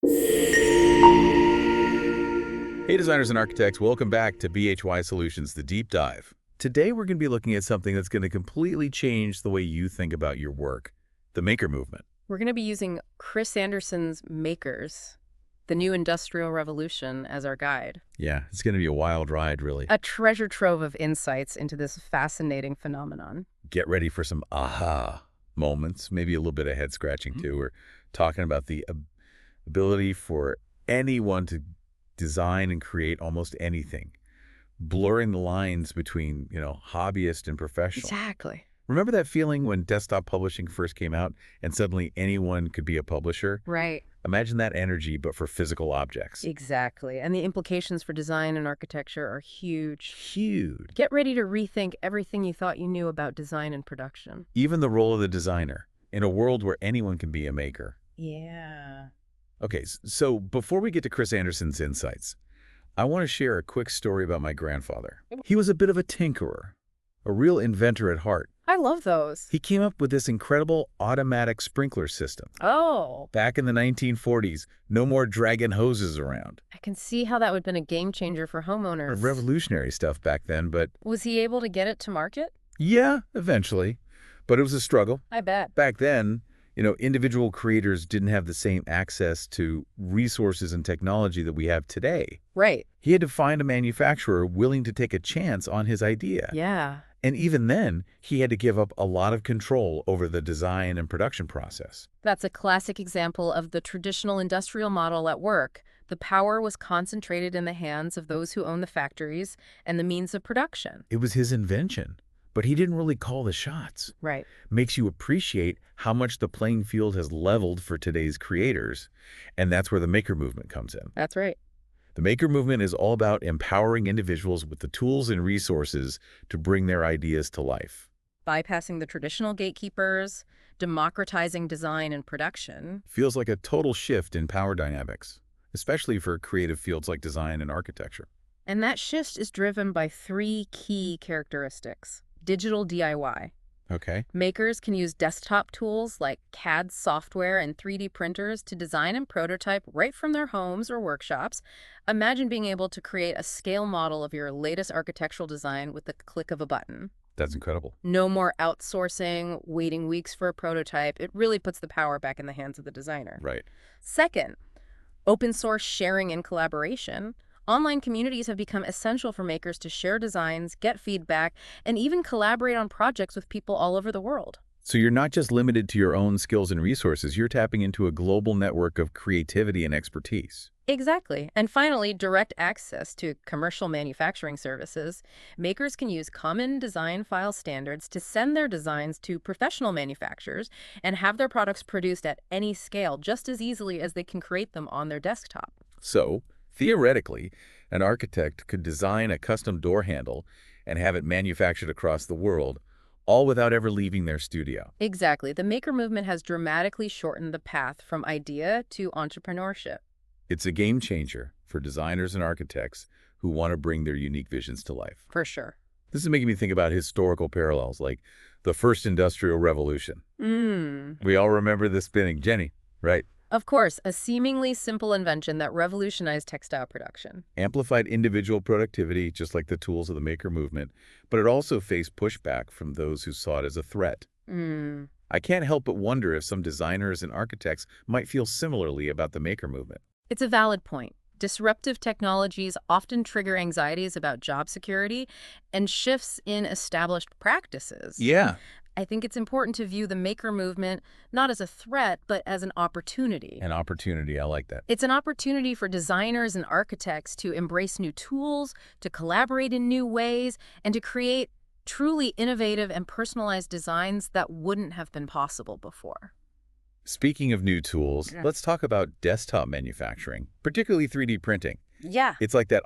Hey designers and architects, welcome back to BHY Solutions, the Deep Dive. Today we're going to be looking at something that's going to completely change the way you think about your work, the maker movement. We're going to be using Chris Anderson's Makers, the new industrial revolution, as our guide. Yeah, it's going to be a wild ride, really. A treasure trove of insights into this fascinating phenomenon. Get ready for some aha moments, maybe a little bit of head scratching too. We're talking about the ability for anyone to design and create almost anything, blurring the lines between, hobbyist and professional. Exactly. Remember that feeling when desktop publishing first came out and suddenly anyone could be a publisher? Right. Imagine that energy, but for physical objects. Exactly. And the implications for design and architecture are huge. Huge. Get ready to rethink everything you thought you knew about design and production. Even the role of the designer in a world where anyone can be a maker. Yeah. Okay, so before we get to Chris Anderson's insights, I want to share a quick story about my grandfather. He was a bit of a tinkerer, a real inventor at heart. I love those. He came up with this incredible automatic sprinkler system. Oh. Back in the 1940s, no more dragging hoses around. I can see how that would have been a game changer for homeowners. Revolutionary stuff back then, but Was he able to get it to market? yeah, eventually. But it was a struggle. I bet. Back then, individual creators didn't have the same access to resources and technology that we have today. Right. He had to find a manufacturer willing to take a chance on his idea. Yeah. And even then, he had to give up a lot of control over the design and production process. That's a classic example of the traditional industrial model at work. The power was concentrated in the hands of those who own the factories and the means of production. It was his invention, but he didn't really call the shots. Right. Makes you appreciate how much the playing field has leveled for today's creators, and that's where the maker movement comes in. That's right. The maker movement is all about empowering individuals with the tools and resources to bring their ideas to life. Bypassing the traditional gatekeepers, democratizing design and production. Feels like a total shift in power dynamics, especially for creative fields like design and architecture. And that shift is driven by three key characteristics. Digital DIY. Okay. Makers can use desktop tools like CAD software and 3D printers to design and prototype right from their homes or workshops. Imagine being able to create a scale model of your latest architectural design with the click of a button. That's incredible. No more outsourcing, waiting weeks for a prototype. It really puts the power back in the hands of the designer. Right. Second, open source sharing and collaboration. Online communities have become essential for makers to share designs, get feedback, and even collaborate on projects with people all over the world. So you're not just limited to your own skills and resources, you're tapping into a global network of creativity and expertise. Exactly. And finally, direct access to commercial manufacturing services. Makers can use common design file standards to send their designs to professional manufacturers and have their products produced at any scale just as easily as they can create them on their desktop. So, theoretically, an architect could design a custom door handle and have it manufactured across the world, all without ever leaving their studio. Exactly. The maker movement has dramatically shortened the path from idea to entrepreneurship. It's a game changer for designers and architects who want to bring their unique visions to life. For sure. This is making me think about historical parallels, like the first industrial revolution. We all remember the spinning jenny, right? Of course, a seemingly simple invention that revolutionized textile production. Amplified individual productivity, just like the tools of the maker movement, but it also faced pushback from those who saw it as a threat. I can't help but wonder if some designers and architects might feel similarly about the maker movement. It's a valid point. Disruptive technologies often trigger anxieties about job security and shifts in established practices. Yeah. I think it's important to view the maker movement not as a threat, but as an opportunity. An opportunity, I like that. It's an opportunity for designers and architects to embrace new tools, to collaborate in new ways, and to create truly innovative and personalized designs that wouldn't have been possible before. Speaking of new tools, let's talk about desktop manufacturing, particularly 3D printing. Yeah. It's like that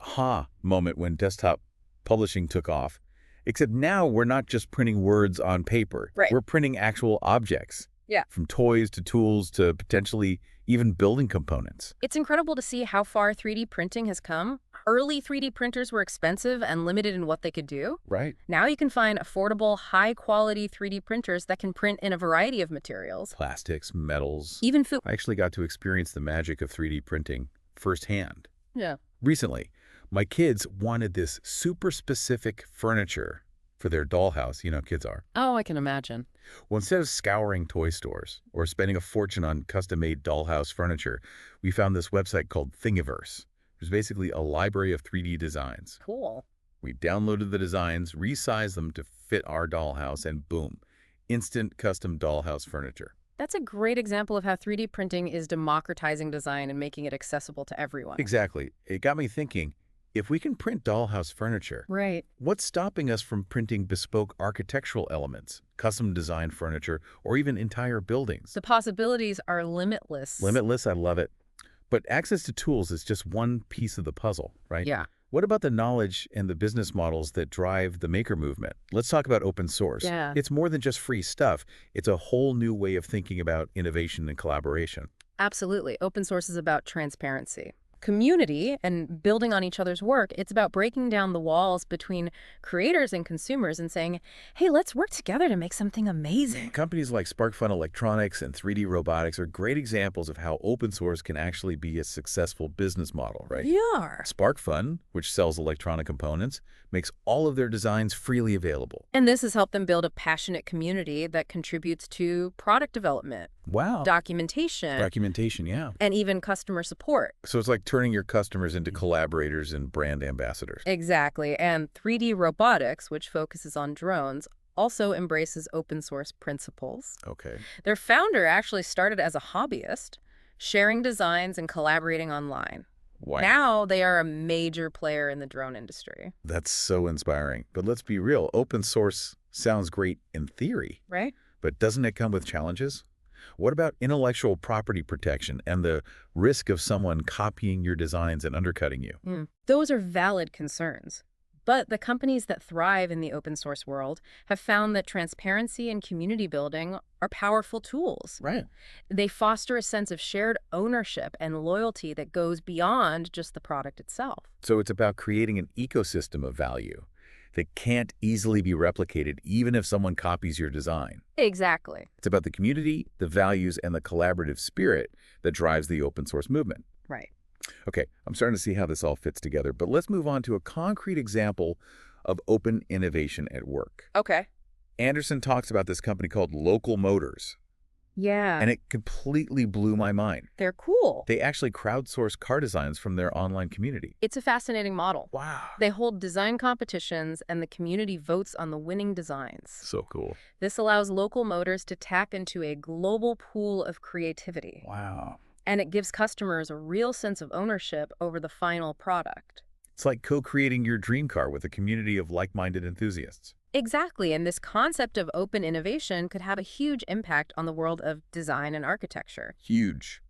moment when desktop publishing took off. Except now we're not just printing words on paper. Right. We're printing actual objects. Yeah. From toys to tools to potentially even building components. It's incredible to see how far 3D printing has come. Early 3D printers were expensive and limited in what they could do. Right. Now you can find affordable, high-quality 3D printers that can print in a variety of materials, Plastics, metals. even food. I actually got to experience the magic of 3D printing firsthand. Yeah. Recently, my kids wanted this super specific furniture for their dollhouse. You know, kids are. Oh, I can imagine. Well, instead of scouring toy stores or spending a fortune on custom-made dollhouse furniture, we found this website called Thingiverse. It was basically a library of 3D designs. Cool. We downloaded the designs, resized them to fit our dollhouse, and boom, instant custom dollhouse furniture. That's a great example of how 3D printing is democratizing design and making it accessible to everyone. Exactly. It got me thinking, if we can print dollhouse furniture, Right. what's stopping us from printing bespoke architectural elements, custom designed furniture, or even entire buildings? The possibilities are limitless. Limitless, I love it. But access to tools is just one piece of the puzzle, right? Yeah. What about the knowledge and the business models that drive the maker movement? Let's talk about open source. Yeah. It's more than just free stuff. It's a whole new way of thinking about innovation and collaboration. Absolutely. Open source is about transparency, community, and building on each other's work. It's about breaking down the walls between creators and consumers and saying, hey, let's work together to make something amazing. Companies like Sparkfun Electronics and 3D Robotics are great examples of how open source can actually be a successful business model, right? VR. Sparkfun, which sells electronic components, makes all of their designs freely available. And this has helped them build a passionate community that contributes to product development, Wow. documentation, Documentation, yeah. and even customer support. So it's like turning your customers into collaborators and brand ambassadors. Exactly. And 3D Robotics, which focuses on drones, also embraces open source principles. Okay. Their founder actually started as a hobbyist, sharing designs and collaborating online. Wow. Now they are a major player in the drone industry. That's so inspiring. But let's be real, open source sounds great in theory, Right? but doesn't it come with challenges? What about intellectual property protection and the risk of someone copying your designs and undercutting you? Those are valid concerns. But the companies that thrive in the open source world have found that transparency and community building are powerful tools. Right. They foster a sense of shared ownership and loyalty that goes beyond just the product itself. So it's about creating an ecosystem of value that can't easily be replicated even if someone copies your design. Exactly. It's about the community, the values, and the collaborative spirit that drives the open source movement. Right. Okay, I'm starting to see how this all fits together, but let's move on to a concrete example of open innovation at work. Okay. Anderson talks about this company called Local Motors, Yeah. and it completely blew my mind. They're cool. They actually crowdsource car designs from their online community. It's a fascinating model. Wow. They hold design competitions and the community votes on the winning designs. So cool. This allows Local Motors to tap into a global pool of creativity. Wow. And it gives customers a real sense of ownership over the final product. It's like co-creating your dream car with a community of like-minded enthusiasts. Exactly, and this concept of open innovation could have a huge impact on the world of design and architecture. Huge.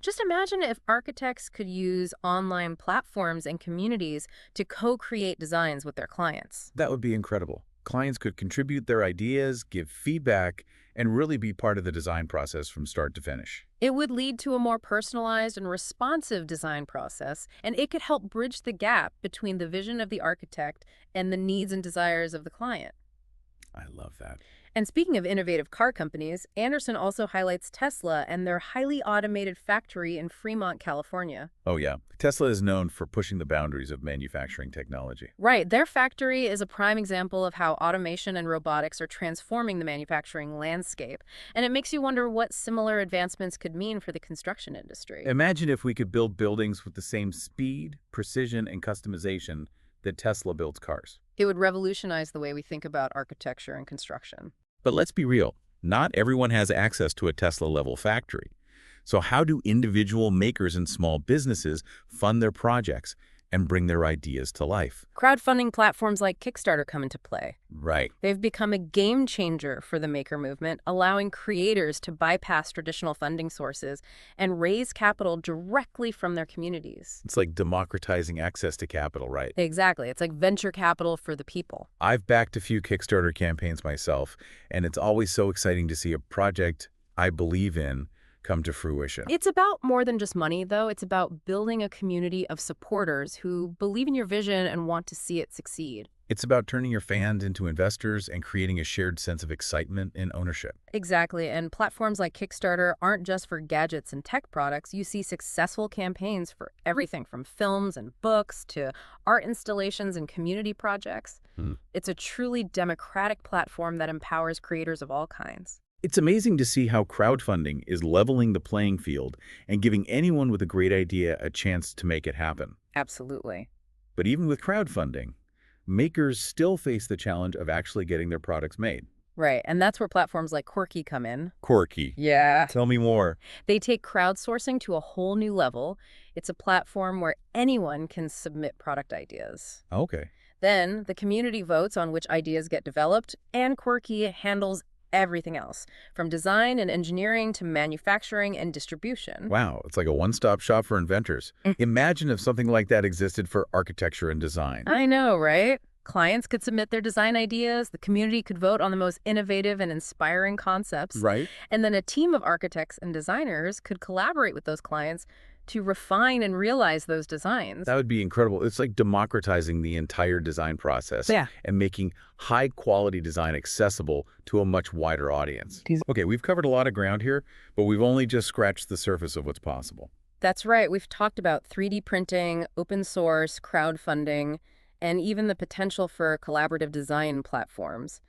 Just imagine if architects could use online platforms and communities to co-create designs with their clients. That would be incredible. Clients could contribute their ideas, give feedback, and really be part of the design process from start to finish. It would lead to a more personalized and responsive design process, and it could help bridge the gap between the vision of the architect and the needs and desires of the client. I love that. And speaking of innovative car companies, Anderson also highlights Tesla and their highly automated factory in Fremont, California. Oh yeah, Tesla is known for pushing the boundaries of manufacturing technology. Right, their factory is a prime example of how automation and robotics are transforming the manufacturing landscape. And it makes you wonder what similar advancements could mean for the construction industry. Imagine if we could build buildings with the same speed, precision, and customization that Tesla builds cars. It would revolutionize the way we think about architecture and construction. But let's be real, not everyone has access to a Tesla-level factory. So how do individual makers and small businesses fund their projects and bring their ideas to life? Crowdfunding platforms like Kickstarter come into play. Right. They've become a game changer for the maker movement, allowing creators to bypass traditional funding sources and raise capital directly from their communities. It's like democratizing access to capital, right? Exactly. It's like venture capital for the people. I've backed a few Kickstarter campaigns myself, and it's always so exciting to see a project I believe in come to fruition. It's about more than just money, though. It's about building a community of supporters who believe in your vision and want to see it succeed. It's about turning your fans into investors and creating a shared sense of excitement and ownership. Exactly. And platforms like Kickstarter aren't just for gadgets and tech products. You see successful campaigns for everything from films and books to art installations and community projects. It's a truly democratic platform that empowers creators of all kinds. It's amazing to see how crowdfunding is leveling the playing field and giving anyone with a great idea a chance to make it happen. Absolutely. But even with crowdfunding, makers still face the challenge of actually getting their products made. Right. And that's where platforms like Quirky come in. Quirky. Yeah. Tell me more. They take crowdsourcing to a whole new level. It's a platform where anyone can submit product ideas. Okay. Then the community votes on which ideas get developed, and Quirky handles everything else, from design and engineering to manufacturing and distribution. Wow, it's like a one-stop shop for inventors. Imagine if something like that existed for architecture and design. I know, right? Clients could submit their design ideas, the community could vote on the most innovative and inspiring concepts, Right? and then a team of architects and designers could collaborate with those clients to refine and realize those designs. That would be incredible. It's like democratizing the entire design process and making high-quality design accessible to a much wider audience. Okay, we've covered a lot of ground here, but we've only just scratched the surface of what's possible. That's right. We've talked about 3D printing, open source, crowdfunding, and even the potential for collaborative design platforms.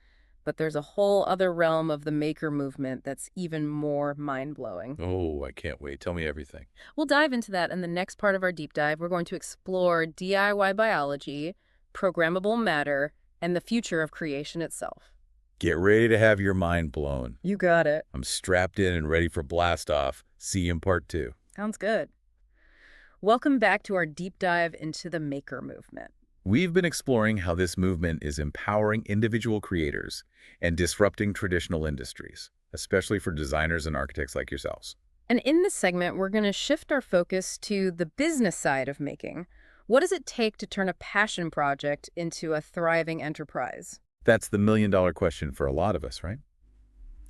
But there's a whole other realm of the maker movement that's even more mind-blowing. Oh, I can't wait. Tell me everything. We'll dive into that in the next part of our deep dive. We're going to explore DIY biology, programmable matter, and the future of creation itself. Get ready to have your mind blown. You got it. I'm strapped in and ready for blast off. See you in part 2. Sounds good. Welcome back to our deep dive into the maker movement. We've been exploring how this movement is empowering individual creators and disrupting traditional industries, especially for designers and architects like yourselves. And in this segment, we're going to shift our focus to the business side of making. What does it take to turn a passion project into a thriving enterprise? That's the million-dollar question for a lot of us, right?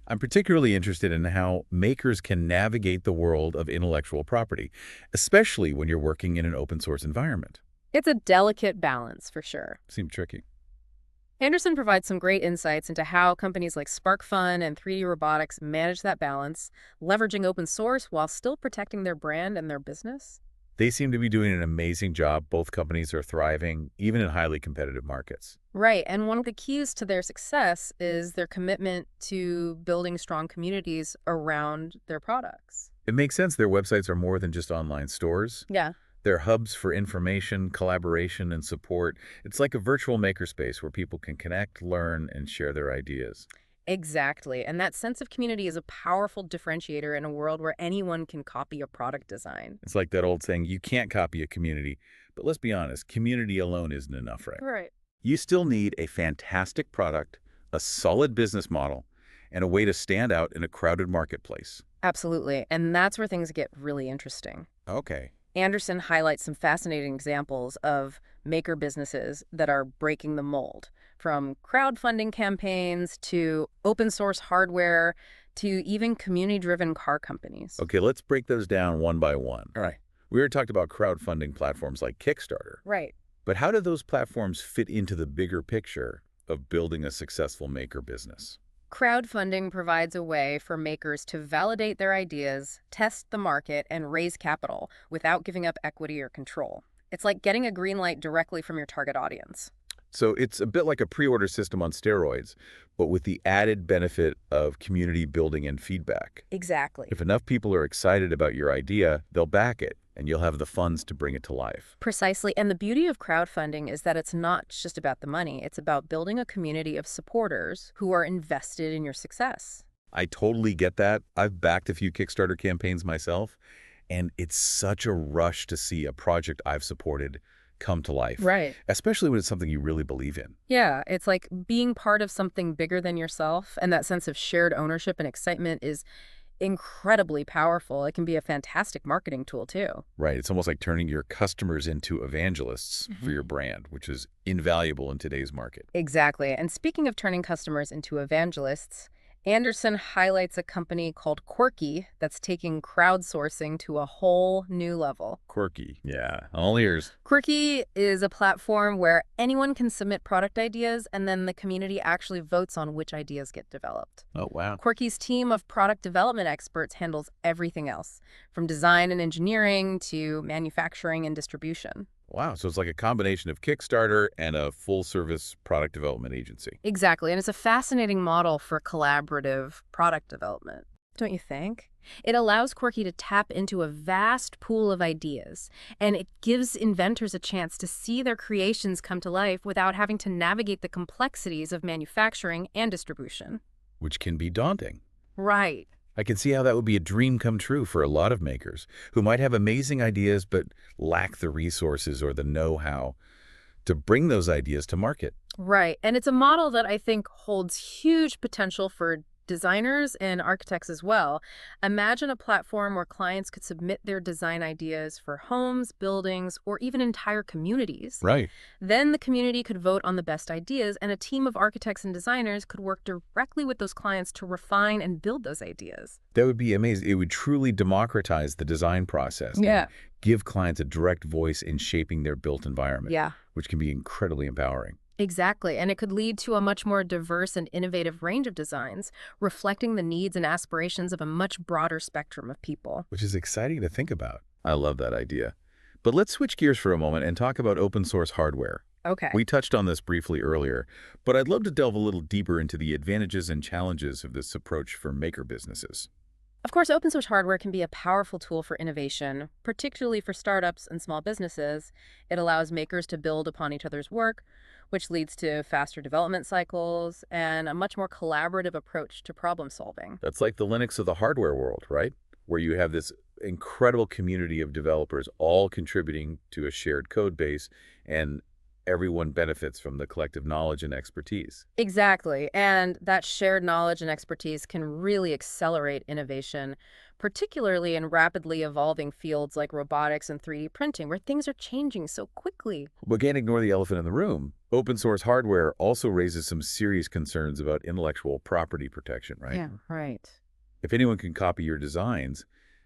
I'm particularly interested in how makers can navigate the world of intellectual property, especially when you're working in an open-source environment. It's a delicate balance, for sure. Seemed tricky. Anderson provides some great insights into how companies like Sparkfun and 3D Robotics manage that balance, leveraging open source while still protecting their brand and their business. They seem to be doing an amazing job. Both companies are thriving, even in highly competitive markets. Right, and one of the keys to their success is their commitment to building strong communities around their products. It makes sense their websites are more than just online stores. Yeah. They're hubs for information, collaboration, and support. It's like a virtual makerspace where people can connect, learn, and share their ideas. Exactly, and that sense of community is a powerful differentiator in a world where anyone can copy a product design. It's like that old saying, you can't copy a community. But let's be honest, community alone isn't enough, right? Right. You still need a fantastic product, a solid business model, and a way to stand out in a crowded marketplace. Absolutely, and that's where things get really interesting. Okay. Anderson highlights some fascinating examples of maker businesses that are breaking the mold, from crowdfunding campaigns to open source hardware to even community-driven car companies. Okay, let's break those down one by one. All right. We already talked about crowdfunding platforms like Kickstarter. Right. But how do those platforms fit into the bigger picture of building a successful maker business? Crowdfunding provides a way for makers to validate their ideas, test the market, and raise capital without giving up equity or control. It's like getting a green light directly from your target audience. So it's a bit like a pre-order system on steroids, but with the added benefit of community building and feedback. Exactly. If enough people are excited about your idea, they'll back it, and you'll have the funds to bring it to life. Precisely. And the beauty of crowdfunding is that it's not just about the money. It's about building a community of supporters who are invested in your success. I totally get that. I've backed a few Kickstarter campaigns myself, and it's such a rush to see a project I've supported come to life. Right. Especially when it's something you really believe in. Yeah, it's like being part of something bigger than yourself, and that sense of shared ownership and excitement is incredibly powerful. It can be a fantastic marketing tool, too. Right. It's almost like turning your customers into evangelists for your brand, which is invaluable in today's market. Exactly. And speaking of turning customers into evangelists, Anderson highlights a company called Quirky that's taking crowdsourcing to a whole new level. Quirky. Yeah, all ears. Quirky is a platform where anyone can submit product ideas and then the community actually votes on which ideas get developed. Oh, wow. Quirky's team of product development experts handles everything else, from design and engineering to manufacturing and distribution. Wow, so it's like a combination of Kickstarter and a full-service product development agency. Exactly, and it's a fascinating model for collaborative product development, don't you think? It allows Quirky to tap into a vast pool of ideas, and it gives inventors a chance to see their creations come to life without having to navigate the complexities of manufacturing and distribution. Which can be daunting. Right. I can see how that would be a dream come true for a lot of makers who might have amazing ideas but lack the resources or the know-how to bring those ideas to market. Right. And it's a model that I think holds huge potential for designers and architects as well. Imagine a platform where clients could submit their design ideas for homes, buildings, or even entire communities. Right. Then the community could vote on the best ideas, and a team of architects and designers could work directly with those clients to refine and build those ideas. That would be amazing. It would truly democratize the design process. Yeah. And give clients a direct voice in shaping their built environment. Yeah. Which can be incredibly empowering. Exactly, and it could lead to a much more diverse and innovative range of designs, reflecting the needs and aspirations of a much broader spectrum of people. Which is exciting to think about. I love that idea. But let's switch gears for a moment and talk about open source hardware. Okay. We touched on this briefly earlier, but I'd love to delve a little deeper into the advantages and challenges of this approach for maker businesses. Of course, open source hardware can be a powerful tool for innovation, particularly for startups and small businesses. It allows makers to build upon each other's work, which leads to faster development cycles and a much more collaborative approach to problem solving. That's like the Linux of the hardware world, right? Where you have this incredible community of developers all contributing to a shared code base, and everyone benefits from the collective knowledge and expertise. Exactly. And that shared knowledge and expertise can really accelerate innovation, particularly in rapidly evolving fields like robotics and 3D printing, where things are changing so quickly. We can't ignore the elephant in the room. Open source hardware also raises some serious concerns about intellectual property protection, right? Yeah, right. If anyone can copy your designs,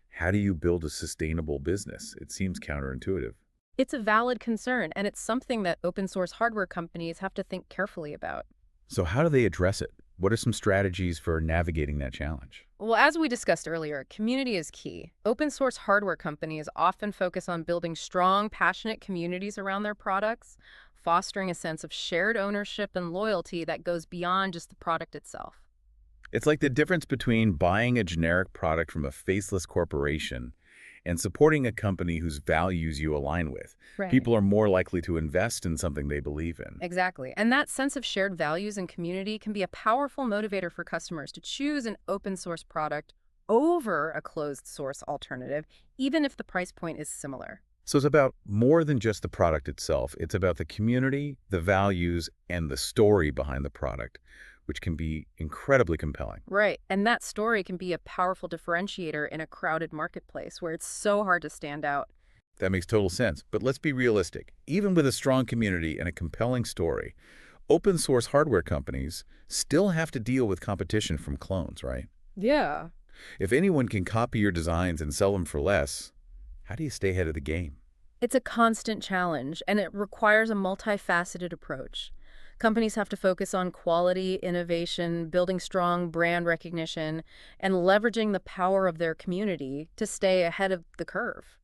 how do you build a sustainable business? It seems counterintuitive. It's a valid concern, and it's something that open source hardware companies have to think carefully about. So how do they address it? What are some strategies for navigating that challenge? Well, as we discussed earlier, community is key. Open source hardware companies often focus on building strong, passionate communities around their products, fostering a sense of shared ownership and loyalty that goes beyond just the product itself. It's like the difference between buying a generic product from a faceless corporation and supporting a company whose values you align with. Right. People are more likely to invest in something they believe in. Exactly. And that sense of shared values and community can be a powerful motivator for customers to choose an open source product over a closed source alternative, even if the price point is similar. So it's about more than just the product itself. It's about the community, the values, and the story behind the product, which can be incredibly compelling. Right. And that story can be a powerful differentiator in a crowded marketplace where it's so hard to stand out. That makes total sense. But let's be realistic. Even with a strong community and a compelling story, open source hardware companies still have to deal with competition from clones, right? Yeah. If anyone can copy your designs and sell them for less, how do you stay ahead of the game? It's a constant challenge, and it requires a multifaceted approach. Companies have to focus on quality, innovation, building strong brand recognition, and leveraging the power of their community to stay ahead of the curve.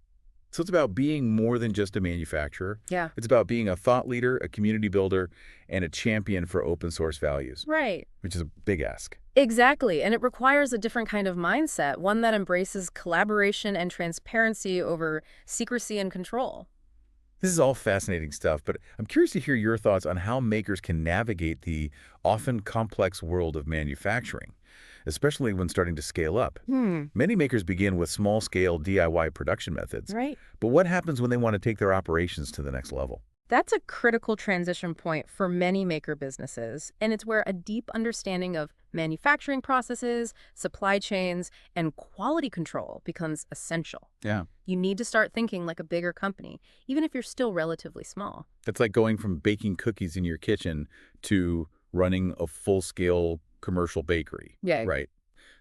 So it's about being more than just a manufacturer. Yeah. It's about being a thought leader, a community builder, and a champion for open source values, Right. which is a big ask. Exactly. And it requires a different kind of mindset, one that embraces collaboration and transparency over secrecy and control. This is all fascinating stuff, but I'm curious to hear your thoughts on how makers can navigate the often complex world of manufacturing, especially when starting to scale up. Many makers begin with small-scale DIY production methods, Right. but what happens when they want to take their operations to the next level? That's a critical transition point for many maker businesses, and it's where a deep understanding of manufacturing processes, supply chains, and quality control becomes essential. Yeah. You need to start thinking like a bigger company, even if you're still relatively small. It's like going from baking cookies in your kitchen to running a full-scale commercial bakery, Yeah, right?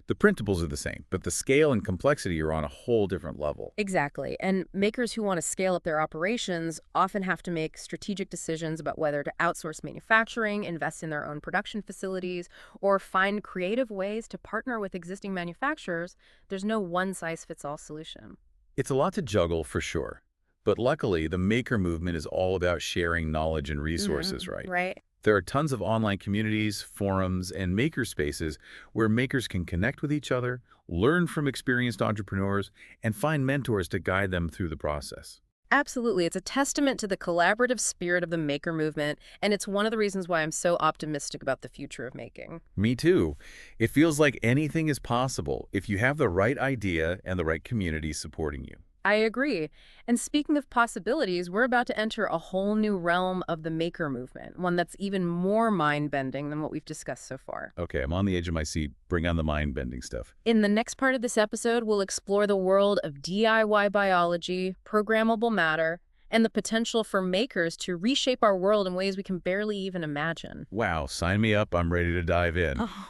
The principles are the same, but the scale and complexity are on a whole different level. exactly. And makers who want to scale up their operations often have to make strategic decisions about whether to outsource manufacturing, invest in their own production facilities, or find creative ways to partner with existing manufacturers. There's no one-size-fits-all solution. It's a lot to juggle for sure, but luckily the maker movement is all about sharing knowledge and resources, right? Right. There are tons of online communities, forums, and maker spaces where makers can connect with each other, learn from experienced entrepreneurs, and find mentors to guide them through the process. Absolutely. It's a testament to the collaborative spirit of the maker movement, and it's one of the reasons why I'm so optimistic about the future of making. Me too. It feels like anything is possible if you have the right idea and the right community supporting you. I agree. And speaking of possibilities, we're about to enter a whole new realm of the maker movement, one that's even more mind-bending than what we've discussed so far. Okay, I'm on the edge of my seat. Bring on the mind-bending stuff. In the next part of this episode, we'll explore the world of DIY biology, programmable matter, and the potential for makers to reshape our world in ways we can barely even imagine. Wow, sign me up. I'm ready to dive in. Oh.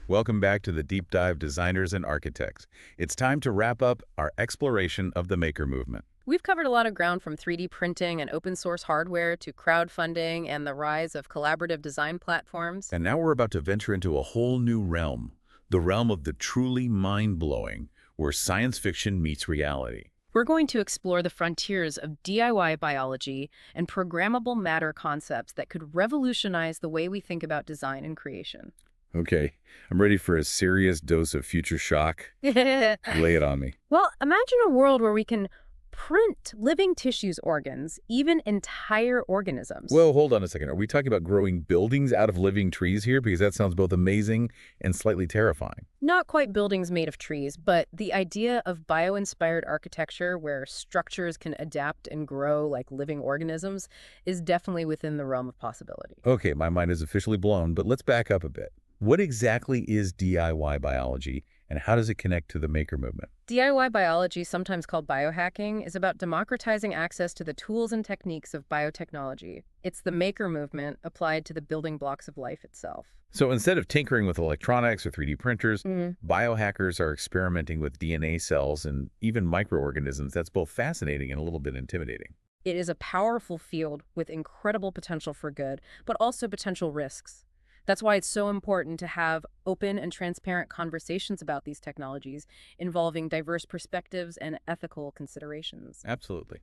Welcome back to the Deep Dive Designers and Architects. It's time to wrap up our exploration of the maker movement. We've covered a lot of ground from 3D printing and open source hardware to crowdfunding and the rise of collaborative design platforms. And now we're about to venture into a whole new realm, the realm of the truly mind-blowing, where science fiction meets reality. We're going to explore the frontiers of DIY biology and programmable matter concepts that could revolutionize the way we think about design and creation. Okay, I'm ready for a serious dose of future shock. Lay it on me. Well, imagine a world where we can print living tissues, organs, even entire organisms. Whoa, hold on a second. Are we talking about growing buildings out of living trees here? Because that sounds both amazing and slightly terrifying. Not quite buildings made of trees, but the idea of bio-inspired architecture where structures can adapt and grow like living organisms is definitely within the realm of possibility. Okay, my mind is officially blown, but let's back up a bit. What exactly is DIY biology, and how does it connect to the maker movement? DIY biology, sometimes called biohacking, is about democratizing access to the tools and techniques of biotechnology. It's the maker movement applied to the building blocks of life itself. So instead of tinkering with electronics or 3D printers, biohackers are experimenting with DNA cells and even microorganisms. That's both fascinating and a little bit intimidating. It is a powerful field with incredible potential for good, but also potential risks. That's why it's so important to have open and transparent conversations about these technologies involving diverse perspectives and ethical considerations. Absolutely.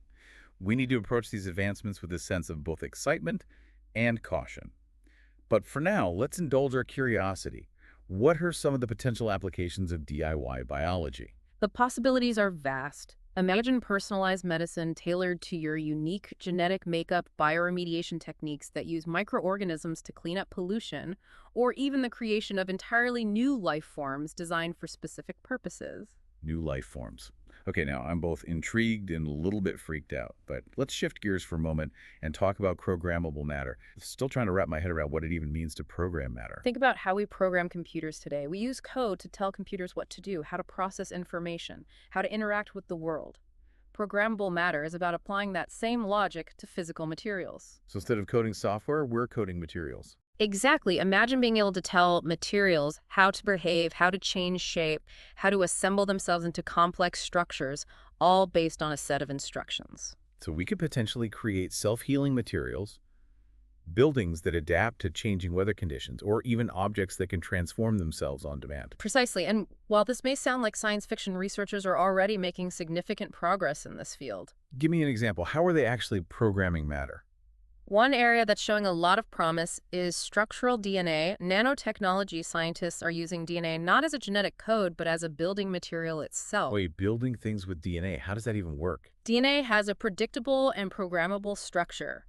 We need to approach these advancements with a sense of both excitement and caution. But for now, let's indulge our curiosity. What are some of the potential applications of DIY biology? The possibilities are vast. Imagine personalized medicine tailored to your unique genetic makeup, bioremediation techniques that use microorganisms to clean up pollution, or even the creation of entirely new life forms designed for specific purposes. New life forms. Okay, now I'm both intrigued and a little bit freaked out, but let's shift gears for a moment and talk about programmable matter. Still trying to wrap my head around what it even means to program matter. Think about how we program computers today. We use code to tell computers what to do, how to process information, how to interact with the world. Programmable matter is about applying that same logic to physical materials. So instead of coding software, we're coding materials. Exactly. Imagine being able to tell materials how to behave, how to change shape, how to assemble themselves into complex structures, all based on a set of instructions. So we could potentially create self-healing materials, buildings that adapt to changing weather conditions, or even objects that can transform themselves on demand. Precisely. And while this may sound like science fiction, researchers are already making significant progress in this field. Give me an example. How are they actually programming matter? One area that's showing a lot of promise is structural DNA. Nanotechnology scientists are using DNA not as a genetic code, but as a building material itself. Wait, building things with DNA, how does that even work? DNA has a predictable and programmable structure.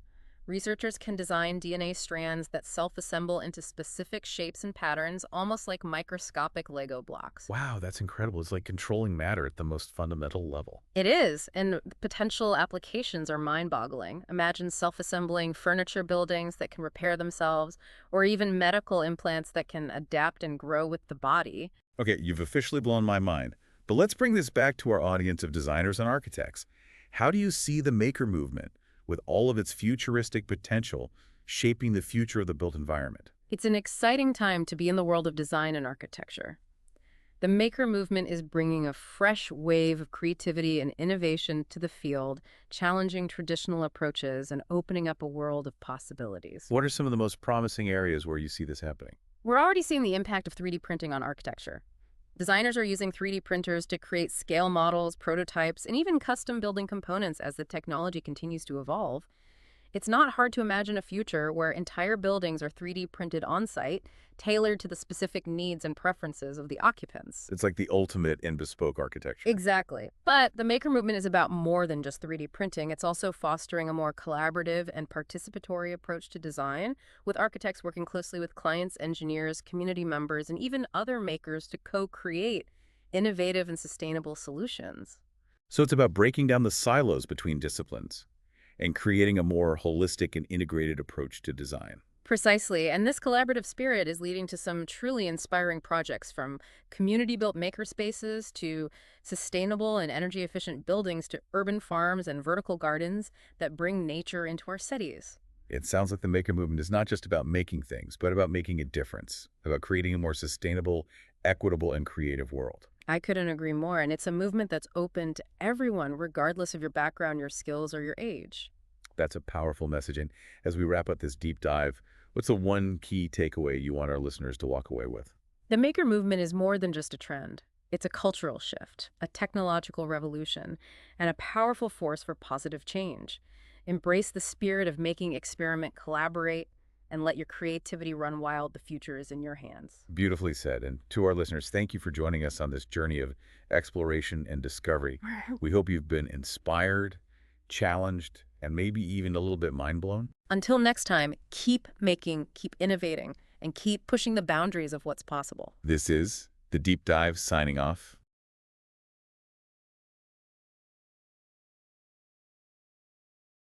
Researchers can design DNA strands that self-assemble into specific shapes and patterns, almost like microscopic Lego blocks. Wow, that's incredible. It's like controlling matter at the most fundamental level. It is, and the potential applications are mind-boggling. Imagine self-assembling furniture buildings that can repair themselves, or even medical implants that can adapt and grow with the body. Okay, you've officially blown my mind. But let's bring this back to our audience of designers and architects. How do you see the maker movement, with all of its futuristic potential, shaping the future of the built environment? It's an exciting time to be in the world of design and architecture. The maker movement is bringing a fresh wave of creativity and innovation to the field, challenging traditional approaches and opening up a world of possibilities. What are some of the most promising areas where you see this happening? We're already seeing the impact of 3D printing on architecture. Designers are using 3D printers to create scale models, prototypes, and even custom building components as the technology continues to evolve. It's not hard to imagine a future where entire buildings are 3D printed on-site, tailored to the specific needs and preferences of the occupants. It's like the ultimate in bespoke architecture. Exactly. But the maker movement is about more than just 3D printing. It's also fostering a more collaborative and participatory approach to design, with architects working closely with clients, engineers, community members, and even other makers to co-create innovative and sustainable solutions. So it's about breaking down the silos between disciplines and creating a more holistic and integrated approach to design. Precisely, and this collaborative spirit is leading to some truly inspiring projects, from community-built makerspaces to sustainable and energy-efficient buildings to urban farms and vertical gardens that bring nature into our cities. It sounds like the maker movement is not just about making things, but about making a difference, about creating a more sustainable, equitable, and creative world. I couldn't agree more, and it's a movement that's open to everyone, regardless of your background, your skills, or your age. That's a powerful message. And as we wrap up this deep dive, what's the one key takeaway you want our listeners to walk away with? The maker movement is more than just a trend. It's a cultural shift, a technological revolution, and a powerful force for positive change. Embrace the spirit of making, experiment, collaborate, and let your creativity run wild. The future is in your hands. Beautifully said. And to our listeners, thank you for joining us on this journey of exploration and discovery. We hope you've been inspired, challenged, and maybe even a little bit mind blown. Until next time, keep making, keep innovating, and keep pushing the boundaries of what's possible. This is The Deep Dive signing off.